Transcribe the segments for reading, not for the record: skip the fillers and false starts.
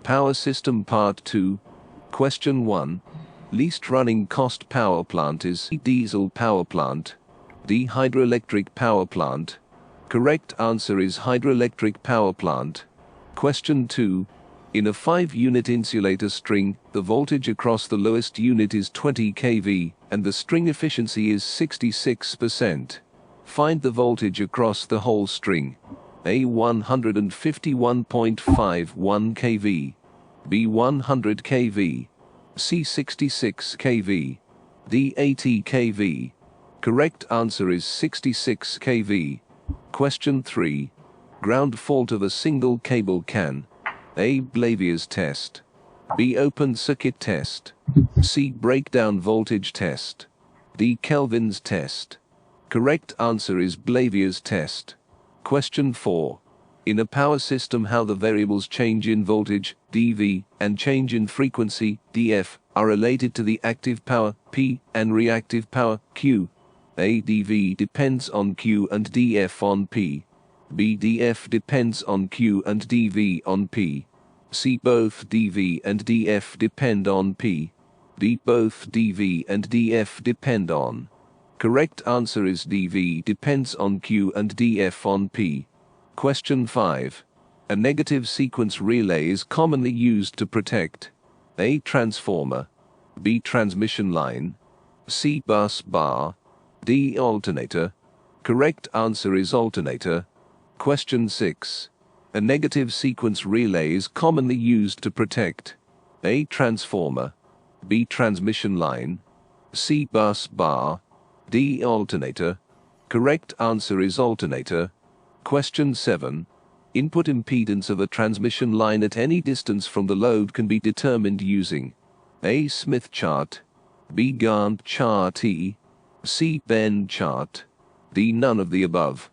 Power System Part 2. Question 1. Least running cost power plant is diesel power plant. D. Hydroelectric power plant. Correct answer is hydroelectric power plant. Question 2. In a 5-unit insulator string, the voltage across the lowest unit is 20 kV, and the string efficiency is 66%. Find the voltage across the whole string. A. 151.51 kV. B. 100 kV. C. 66 kV. D. 80 kV. Correct answer is 66 kV. Question 3. Ground fault of a single cable can. A. Blavier's test. B. Open circuit test. C. Breakdown voltage test. D. Kelvin's test. Correct answer is Blavier's test. Question 4. In a power system, how the variables change in voltage, dV, and change in frequency, dF, are related to the active power, P, and reactive power, Q. A. dV depends on Q and dF on P. B. dF depends on Q and dV on P. C. Both dV and dF depend on P. D. Both dV and dF depend on. Correct answer is dV depends on Q and dF on P. Question 5. A negative sequence relay is commonly used to protect A. Transformer. B. Transmission line. C. Bus bar. D. Alternator. Correct answer is alternator. Question 6. A negative sequence relay is commonly used to protect A. Transformer. B. Transmission line. C. Bus bar. D. Alternator. Correct answer is alternator. Question 7. Input impedance of a transmission line at any distance from the load can be determined using A. Smith chart. B. Gantt chart. C. Venn chart. D. None of the above.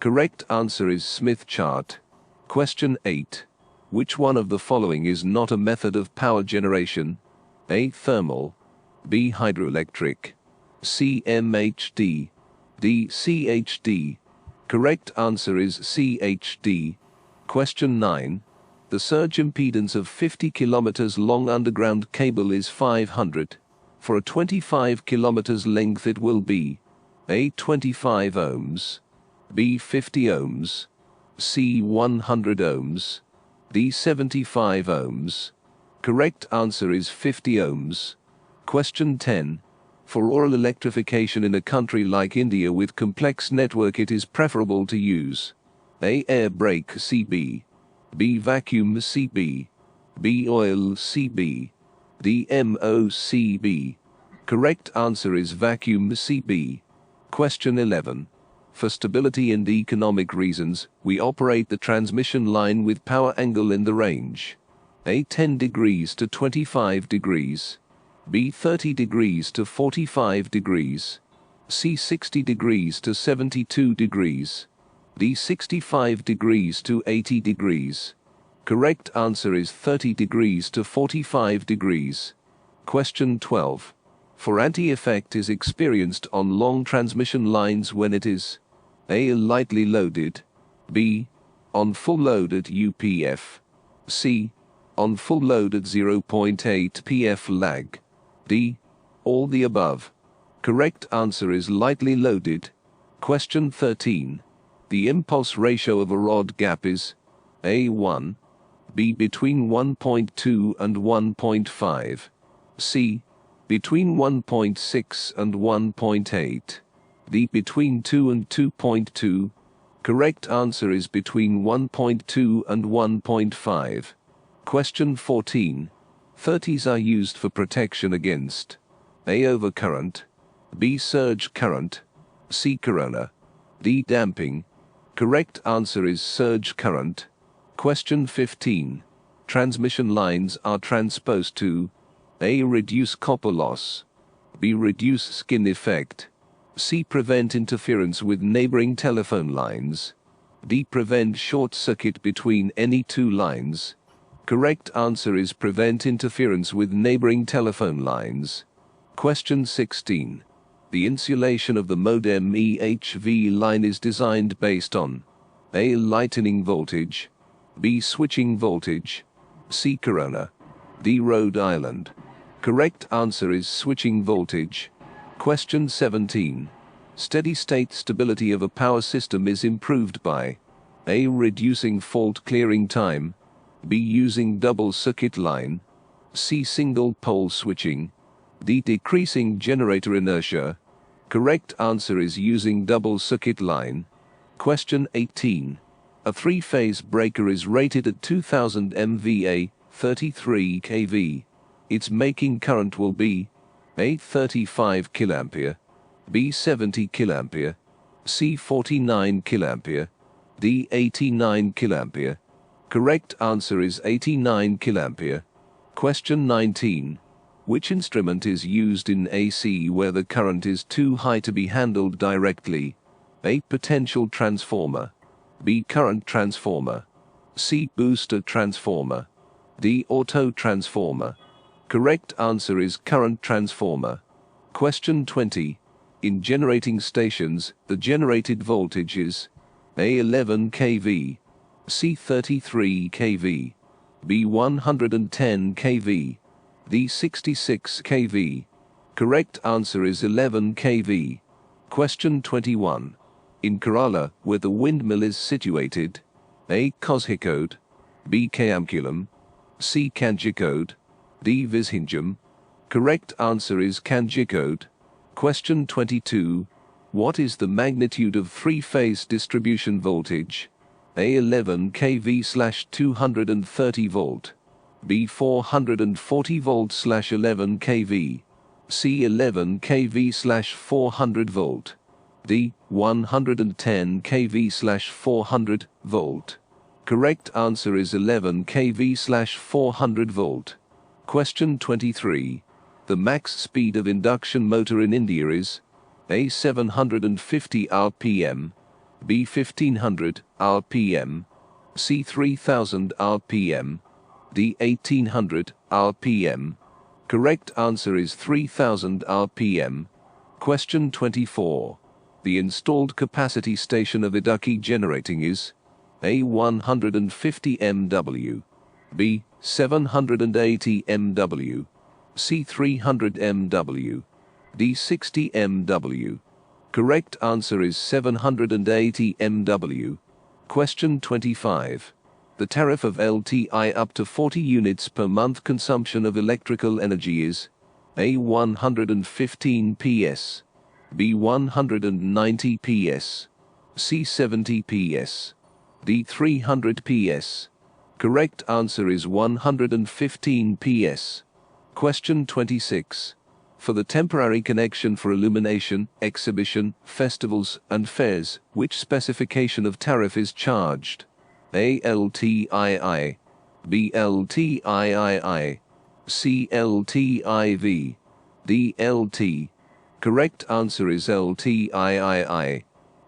Correct answer is Smith chart. Question 8. Which one of the following is not a method of power generation? A. Thermal. B. Hydroelectric. C. MHD. D. CHD. Correct answer is CHD. Question 9. The surge impedance of 50 km long underground cable is 500. For a 25 km length it will be A. 25 ohms. B. 50 ohms. C. 100 ohms. D. 75 ohms. Correct answer is 50 ohms. Question 10. For rural electrification in a country like India with complex network, it is preferable to use A. Air brake CB. B. Vacuum CB. B. Oil CB. D. MOCB. Correct answer is vacuum CB. Question 11. For stability and economic reasons, we operate the transmission line with power angle in the range A. 10 degrees to 25 degrees. B. 30 degrees to 45 degrees. C. 60 degrees to 72 degrees. D. 65 degrees to 80 degrees. Correct answer is 30 degrees to 45 degrees. Question 12. For anti-effect is experienced on long transmission lines when it is A. Lightly loaded. B. On full load at UPF. C. On full load at 0.8 PF lag. D. All the above. Correct answer is lightly loaded. Question 13. The impulse ratio of a rod gap is A. 1. B. Between 1.2 and 1.5. C. Between 1.6 and 1.8. D. Between 2 and 2.2. Correct answer is between 1.2 and 1.5. Question 14. 30s are used for protection against A. Overcurrent. B. Surge current. C. Corona. D. Damping. Correct answer is surge current. Question 15. Transmission lines are transposed to A. Reduce copper loss. B. Reduce skin effect. C. Prevent interference with neighboring telephone lines. D. Prevent short circuit between any two lines. Correct answer is prevent interference with neighboring telephone lines. Question 16. The insulation of the modem EHV line is designed based on A. Lightning voltage. B. Switching voltage. C. Corona. D. Rhode Island. Correct answer is switching voltage. Question 17. Steady state stability of a power system is improved by A. Reducing fault clearing time, B. Using double circuit line, C. Single pole switching, D. Decreasing generator inertia. Correct answer is using double circuit line. Question 18. A three-phase breaker is rated at 2000 MVA, 33 kV. Its making current will be A. 35 kA, B. 70 kA, C. 49 kA, D. 89 kA. Correct answer is 89 kA. Question 19. Which instrument is used in AC where the current is too high to be handled directly? A. Potential transformer, B. Current transformer, C. Booster transformer, D. Auto transformer. Correct answer is current transformer. Question 20. In generating stations, the generated voltage is A. 11 kV, C. 33 kV, B. 110 kV, D. 66 kV. Correct answer is 11 kV. Question 21. In Kerala, where the windmill is situated, A. Kozhikode, B. Kayamkulam, C. Kanjikode, D. Vizhinjam. Correct answer is Kanjikode. Question 22. What is the magnitude of three-phase distribution voltage? A. 11 kV/230 volt, B. 440 volt/11 kV, C. 11 kV/400 volt, D. 110 kV/400 volt. Correct answer is 11 kV/400 volt. Question 23. The max speed of induction motor in India is A. 750 rpm, B. 1500 rpm, C. 3000 rpm, D. 1800 rpm. Correct answer is 3000 rpm. Question 24. The installed capacity station of Idukki generating is A. 150 MW, B. 780 MW, C. 300 MW, D. 60 MW. Correct answer is 780 MW. Question 25. The tariff of LTI up to 40 units per month consumption of electrical energy is A. 115 PS, B. 190 PS, C. 70 PS, D. 300 PS. Correct answer is 115 PS. Question 26. For the temporary connection for illumination, exhibition, festivals, and fairs, which specification of tariff is charged? A. LTII, B. LTIII, C. LTIV, D. LT. Correct answer is LTIII.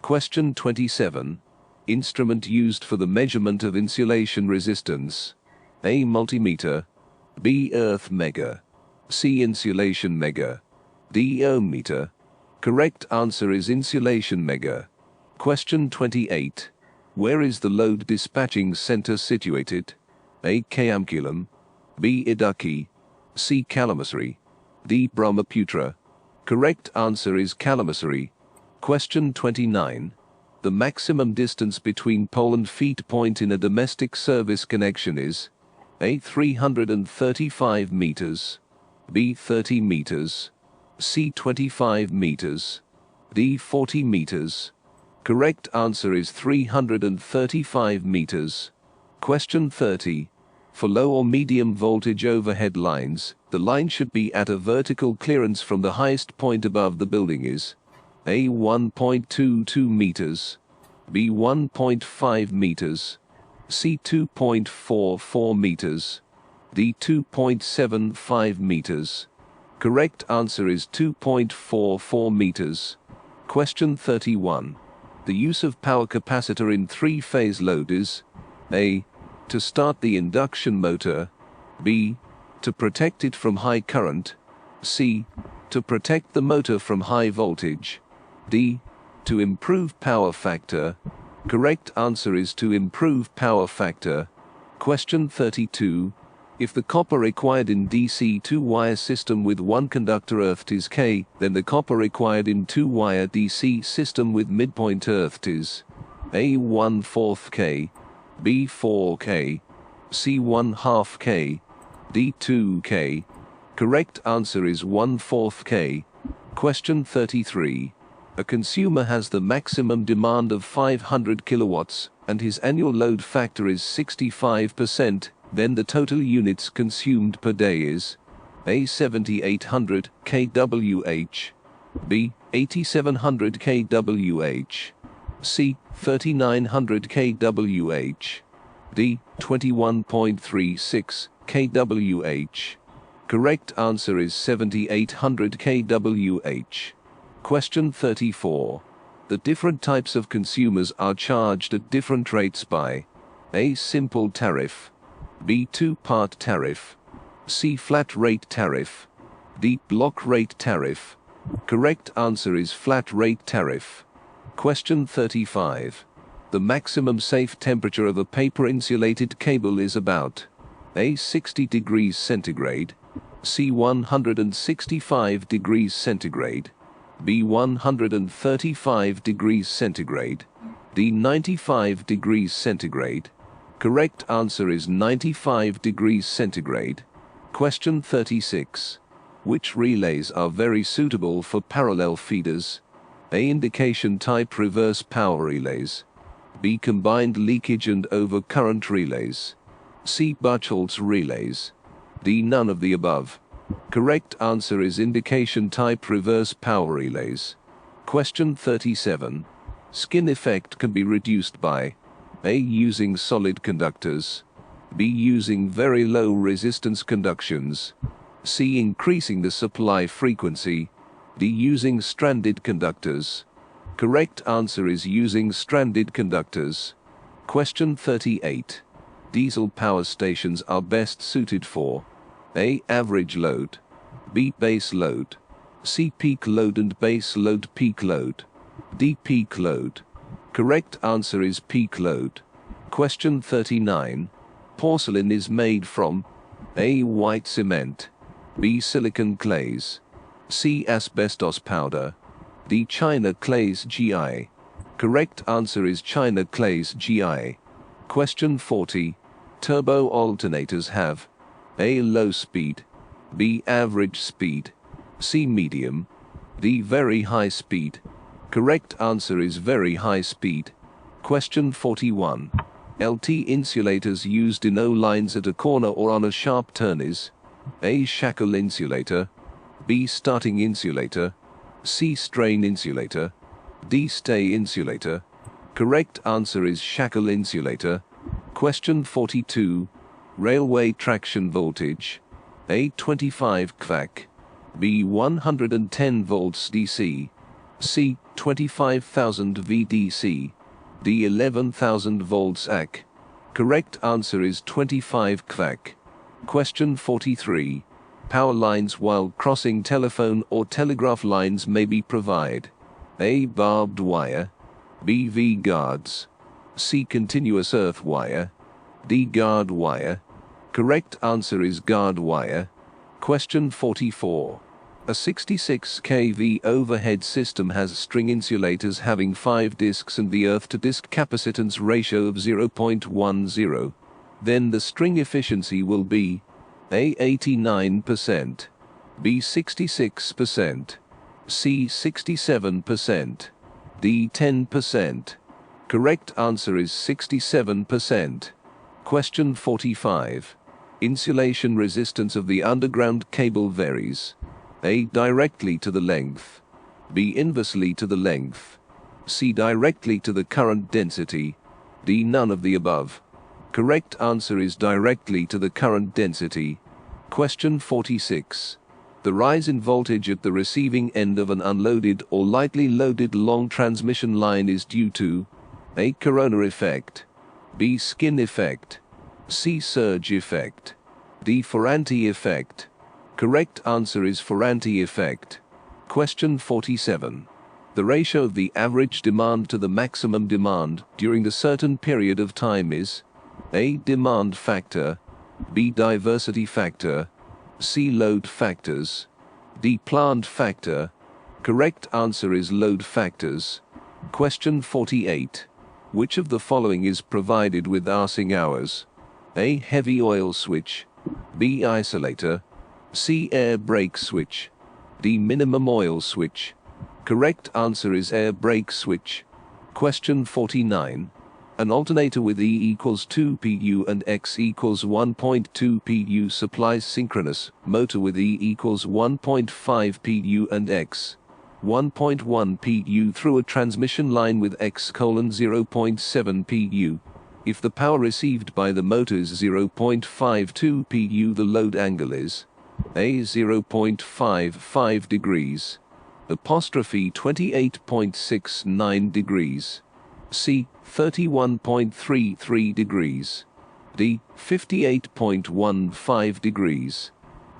Question 27. Instrument used for the measurement of insulation resistance. A. Multimeter, B. Earth meter, C. Insulation meter, D. Ohm meter. Correct answer is insulation meter. Question 28. Where is the load dispatching center situated? A. Kayamkulam, B. Idukki, C. Kalamassery, D. Brahmaputra. Correct answer is Kalamassery. Question 29. The maximum distance between pole and feed point in a domestic service connection is A. 335 meters, B. 30 meters, C. 25 meters, D. 40 meters. Correct answer is 335 meters. Question 30. For low or medium voltage overhead lines, the line should be at a vertical clearance from the highest point above the building is A. 1.22 meters, B. 1.5 meters, C. 2.44 meters, D. 2.75 meters. Correct answer is 2.44 meters. Question 31. The use of power capacitor in three-phase load is A. To start the induction motor, B. To protect it from high current, C. To protect the motor from high voltage, D. To improve power factor. Correct answer is to improve power factor. Question 32. If the copper required in DC 2-wire system with one conductor earthed is K, then the copper required in 2-wire DC system with midpoint earthed is A 1/4 K, B 4 K, C 1/2 K, D 2 K. Correct answer is 1/4 K. Question 33. A consumer has the maximum demand of 500 kilowatts and his annual load factor is 65%, then the total units consumed per day is A 7800 kWh, B 8700 kWh, C 3900 kWh, D 21.36 kWh. Correct answer is 7800 kWh. Question 34. The different types of consumers are charged at different rates by A. Simple tariff, B. Two-part tariff, C. Flat rate tariff, D. Block rate tariff. Correct answer is flat rate tariff. Question 35. The maximum safe temperature of a paper-insulated cable is about A. 60 degrees centigrade, C. 165 degrees centigrade, B. 135 degrees centigrade, D. 95 degrees centigrade. Correct answer is 95 degrees centigrade. Question 36. Which relays are very suitable for parallel feeders? A. Indication type reverse power relays, B. Combined leakage and overcurrent relays, C. Buchholz relays, D. None of the above. Correct answer is indication type reverse power relays. Question 37. Skin effect can be reduced by A. Using solid conductors, B. Using very low resistance conductions, C. Increasing the supply frequency, D. Using stranded conductors. Correct answer is using stranded conductors. Question 38. Diesel power stations are best suited for A. Average load, B. Base load, C. Peak load and base load peak load, D. Peak load. Correct answer is peak load. Question 39. Porcelain is made from A. White cement, B. Silicon clays, C. Asbestos powder, D. China clays GI. Correct answer is China clays GI. Question 40. Turbo alternators have A. Low speed, B. Average speed, C. Medium, D. Very high speed. Correct answer is very high speed. Question 41. LT insulators used in O-lines at a corner or on a sharp turn is A. Shackle insulator, B. Starting insulator, C. Strain insulator, D. Stay insulator. Correct answer is shackle insulator. Question 42. Railway traction voltage. A. 25 kV, B. 110 volts DC, C. 25,000 VDC, D. 11,000 volts AC. Correct answer is 25 kV. Question 43. Power lines while crossing telephone or telegraph lines may be provided A. Barbed wire, B. V-guards, C. Continuous earth wire, D. Guard wire. Correct answer is guard wire. Question 44. A 66 kV overhead system has string insulators having 5 discs and the earth-to-disc capacitance ratio of 0.10. Then the string efficiency will be A. 89%, B. 66%, C. 67%, D. 10%. Correct answer is 67%. Question 45. Insulation resistance of the underground cable varies A. Directly to the length, B. Inversely to the length, C. Directly to the current density, D. None of the above. Correct answer is directly to the current density. Question 46. The rise in voltage at the receiving end of an unloaded or lightly loaded long transmission line is due to A. Corona effect, B. Skin effect, C. Surge effect, D. Ferranti effect. Correct answer is Ferranti effect. Question 47. The ratio of the average demand to the maximum demand during a certain period of time is A. Demand factor, B. Diversity factor, C. Load factors, D. Plant factor. Correct answer is load factors. Question 48. Which of the following is provided with arcing hours? A. Heavy oil switch, B. Isolator, C. Air brake switch, D. Minimum oil switch. Correct answer is air brake switch. Question 49. An alternator with E equals 2 pu and X equals 1.2 pu supplies synchronous motor with E equals 1.5 pu and X 1.1 pu through a transmission line with X: 0.7 pu. If the power received by the motor is 0.52 pu, the load angle is A. 0.55 degrees, apostrophe 28.69 degrees, C. 31.33 degrees, D. 58.15 degrees.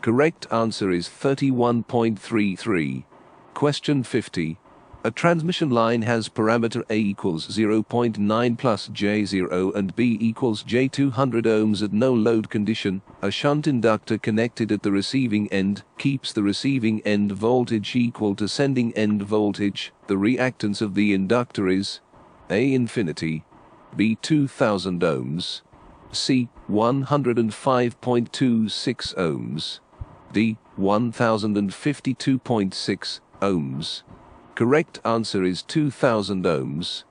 Correct answer is 31.33. Question 50. A transmission line has parameter A equals 0.9 plus J0 and B equals J200 ohms at no load condition. A shunt inductor connected at the receiving end keeps the receiving end voltage equal to sending end voltage. The reactance of the inductor is A. Infinity, B. 2000 ohms, C. 105.26 ohms, D. 1052.6 ohms. Correct answer is 2000 ohms.